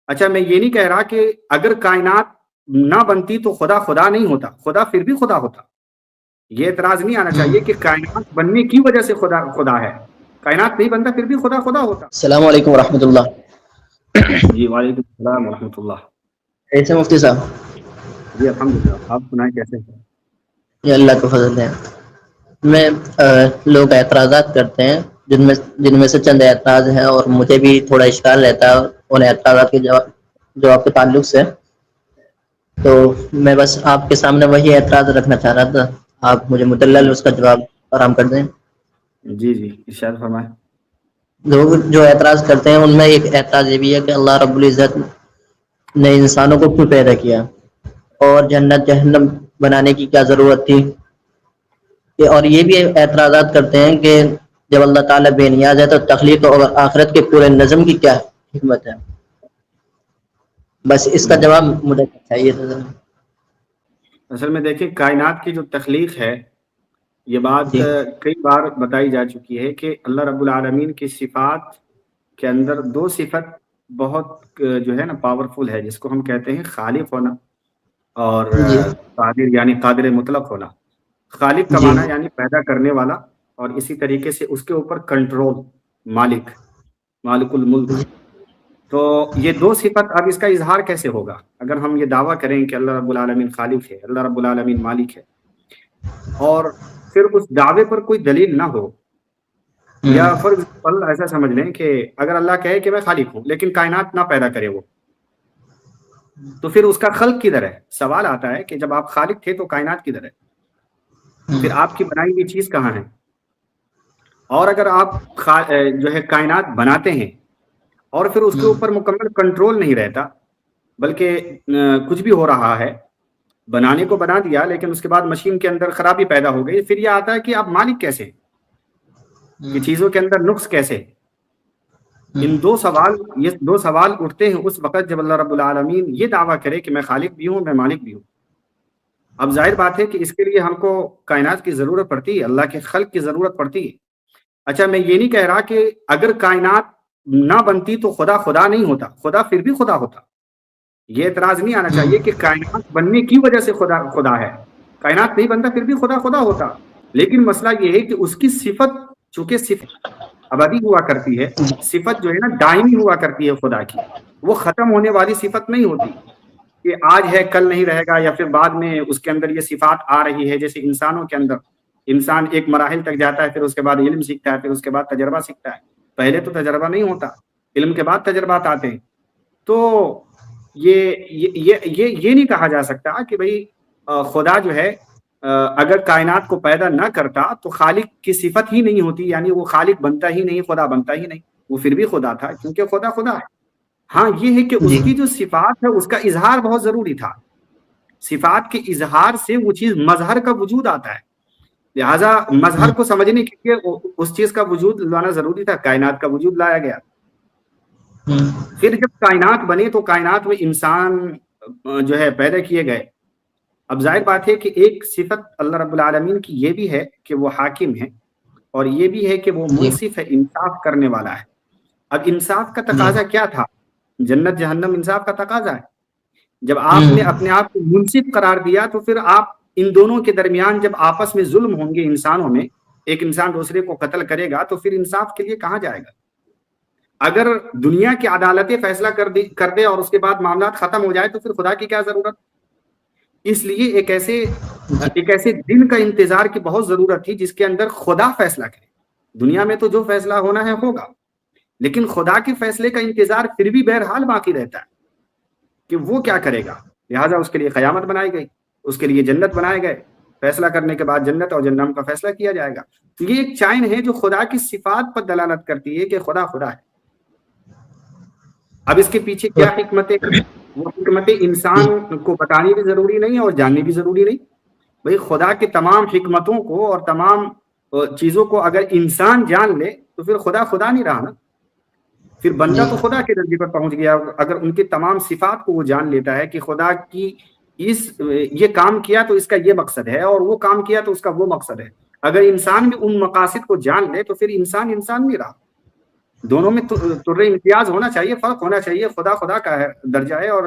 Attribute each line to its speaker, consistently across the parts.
Speaker 1: اچھا میں یہ نہیں کہہ رہا کہ اگر کائنات نہ بنتی تو خدا خدا نہیں ہوتا، خدا پھر بھی خدا ہوتا. یہ اعتراض نہیں آنا چاہیے کہ کائنات بننے کی وجہ سے خدا خدا ہے، کائنات نہیں بنتا پھر بھی خدا خدا ہوتا.
Speaker 2: السلام علیکم ورحمۃ اللہ.
Speaker 1: جی وعلیکم السلام ورحمۃ اللہ.
Speaker 2: کیسے مفتی صاحب؟
Speaker 1: جی الحمدللہ، آپ سنائیں کیسے ہیں؟
Speaker 2: یہ اللہ کا فضل ہے. میں لوگ اعتراضات کرتے ہیں جن میں سے چند اعتراض ہیں اور مجھے بھی تھوڑا اشکال رہتا ہے ان اعتراضات کے جواب کے تعلق سے. تو میں بس آپ کے سامنے وہی اعتراض رکھنا چاہ رہا تھا، آپ مجھے مدلل
Speaker 1: جی
Speaker 2: اس کا جواب فراہم کر دیں.
Speaker 1: جی جی ارشاد فرمائیں.
Speaker 2: لوگ جو اعتراض کرتے ہیں ان میں ایک اعتراض یہ بھی ہے کہ اللہ رب العزت نے انسانوں کو کیوں پیدا کیا اور جنت جہنم بنانے کی کیا ضرورت تھی. اور یہ بھی اعتراضات کرتے ہیں کہ جب اللہ تعالیٰ بے نیاز ہے تو تخلیق اور آخرت کے پورے نظم کی کیا حکمت ہے. بس اس کا جواب مجھے چاہیے تھا.
Speaker 1: اصل میں دیکھیں کائنات کی جو تخلیق ہے یہ بات
Speaker 2: جی
Speaker 1: کئی بار بتائی جا چکی ہے کہ اللہ رب العالمین کی صفات کے اندر دو صفت بہت جو ہے نا پاورفل ہے، جس کو ہم کہتے ہیں خالق ہونا اور
Speaker 2: جی
Speaker 1: قادر یعنی قادر مطلق ہونا. خالق کا
Speaker 2: جی
Speaker 1: معنی یعنی پیدا کرنے والا، اور اسی طریقے سے اس کے اوپر کنٹرول، مالک، مالک الملک. تو یہ دو صفت اب اس کا اظہار کیسے ہوگا اگر ہم یہ دعویٰ کریں کہ اللہ رب العالمین خالق ہے، اللہ رب العالمین مالک ہے، اور پھر اس دعوے پر کوئی دلیل نہ ہو. یا فار ایگزامپل ایسا سمجھ لیں کہ اگر اللہ کہے کہ میں خالق ہوں لیکن کائنات نہ پیدا کرے وہ، تو پھر اس کا خلق کدھر ہے؟ سوال آتا ہے کہ جب آپ خالق تھے تو کائنات کدھر ہے؟ پھر آپ کی بنائی ہوئی چیز کہاں ہے؟ اور اگر آپ جو ہے کائنات بناتے ہیں اور پھر اس کے اوپر مکمل کنٹرول نہیں رہتا بلکہ کچھ بھی ہو رہا ہے، بنانے کو بنا دیا لیکن اس کے بعد مشین کے اندر خرابی پیدا ہو گئی، پھر یہ آتا ہے کہ آپ مالک کیسے، کہ چیزوں کے اندر نقص کیسے؟ یہ دو سوال اٹھتے ہیں اس وقت جب اللہ رب العالمین یہ دعویٰ کرے کہ میں خالق بھی ہوں، میں مالک بھی ہوں. اب ظاہر بات ہے کہ اس کے لیے ہم کو کائنات کی ضرورت پڑتی ہے، اللہ کے خلق کی ضرورت پڑتی ہے. اچھا میں یہ نہیں کہہ رہا کہ اگر کائنات نہ بنتی تو خدا خدا نہیں ہوتا، خدا پھر بھی خدا ہوتا. یہ اعتراض نہیں آنا چاہیے کہ کائنات بننے کی وجہ سے خدا خدا ہے، کائنات نہیں بنتا پھر بھی خدا خدا ہوتا. لیکن مسئلہ یہ ہے کہ اس کی صفت، چونکہ صفت ابدی ہوا کرتی ہے، صفت جو ہے نا دائمی ہوا کرتی ہے خدا کی، وہ ختم ہونے والی صفت نہیں ہوتی کہ آج ہے کل نہیں رہے گا، یا پھر بعد میں اس کے اندر یہ صفات آ رہی ہے. جیسے انسانوں کے اندر انسان ایک مراحل تک جاتا ہے، پھر اس کے بعد علم سیکھتا ہے، پھر اس کے بعد تجربہ سیکھتا ہے. پہلے تو تجربہ نہیں ہوتا، علم کے بعد تجربات آتے ہیں. تو یہ نہیں کہا جا سکتا کہ بھئی خدا جو ہے اگر کائنات کو پیدا نہ کرتا تو خالق کی صفت ہی نہیں ہوتی، یعنی وہ خالق بنتا ہی نہیں، خدا بنتا ہی نہیں. وہ پھر بھی خدا تھا کیونکہ خدا خدا ہے. ہاں یہ ہے کہ اس
Speaker 2: جی
Speaker 1: کی جو صفات ہے اس کا اظہار بہت ضروری تھا. صفات کے اظہار سے وہ چیز مظہر کا وجود آتا ہے، لہٰذا مظہر کو سمجھنے کے لیے اس چیز کا وجود لانا ضروری تھا، کائنات کا وجود لایا گیا. پھر جب کائنات بنے تو کائنات میں انسان جو ہے پیدا کیے گئے. اب ظاہر بات ہے کہ ایک صفت اللہ رب العالمین کی یہ بھی ہے کہ وہ حاکم ہے، اور یہ بھی ہے کہ وہ
Speaker 2: جی
Speaker 1: منصف ہے، انصاف کرنے والا ہے. اب انصاف کا
Speaker 2: جی
Speaker 1: تقاضا کیا تھا؟ جنت جہنم انصاف کا تقاضا ہے. جب آپ نے اپنے آپ کو منصف قرار دیا تو پھر آپ ان دونوں کے درمیان جب آپس میں ظلم ہوں گے انسانوں میں، ایک انسان دوسرے کو قتل کرے گا تو پھر انصاف کے لیے کہاں جائے گا؟ اگر دنیا کی عدالتیں فیصلہ کر دے اور اس کے بعد معاملات ختم ہو جائے تو پھر خدا کی کیا ضرورت؟ اس لیے ایک ایسے دن کا انتظار کی بہت ضرورت تھی جس کے اندر خدا فیصلہ کرے. دنیا میں تو جو فیصلہ ہونا ہے ہوگا، لیکن خدا کے فیصلے کا انتظار پھر بھی بہرحال باقی رہتا ہے کہ وہ کیا کرے گا. لہٰذا اس کے لیے قیامت بنائی گئی، اس کے لیے جنت بنائے گئے، فیصلہ کرنے کے بعد جنت اور جہنم کا فیصلہ کیا جائے گا. تو یہ ایک چائن ہے جو خدا کی صفات پر دلالت کرتی ہے کہ خدا خدا ہے. اب اس کے پیچھے کیا حکمت ہے؟ وہ حکمت انسان کو بتانی بھی ضروری نہیں اور جاننی بھی ضروری نہیں. بھئی خدا کی تمام حکمتوں کو اور تمام چیزوں کو اگر انسان جان لے تو پھر خدا خدا نہیں رہا نا، پھر بندہ تو خدا کے درجے پر پہنچ گیا. اگر ان کی تمام صفات کو وہ جان لیتا ہے کہ خدا کی یہ کام کیا تو اس کا یہ مقصد ہے، اور وہ کام کیا تو اس کا وہ مقصد ہے. اگر انسان بھی ان مقاصد کو جان لے تو پھر انسان نہیں رہا. دونوں میں طر امتیاز ہونا چاہیے، فرق ہونا چاہیے. خدا خدا کا ہے درجہ ہے اور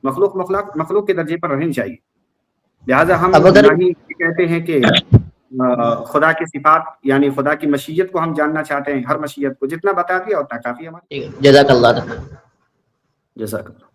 Speaker 1: مخلوق مخلوق کے درجے پر رہنی چاہیے. لہٰذا ہم نہ ہی کہتے ہیں کہ خدا کی صفات یعنی خدا کی مشیت کو ہم جاننا چاہتے ہیں. ہر مشیت کو جتنا بتا دیا اتنا کافی ہمارے.
Speaker 2: جزاک اللہ.
Speaker 1: جزاک اللہ.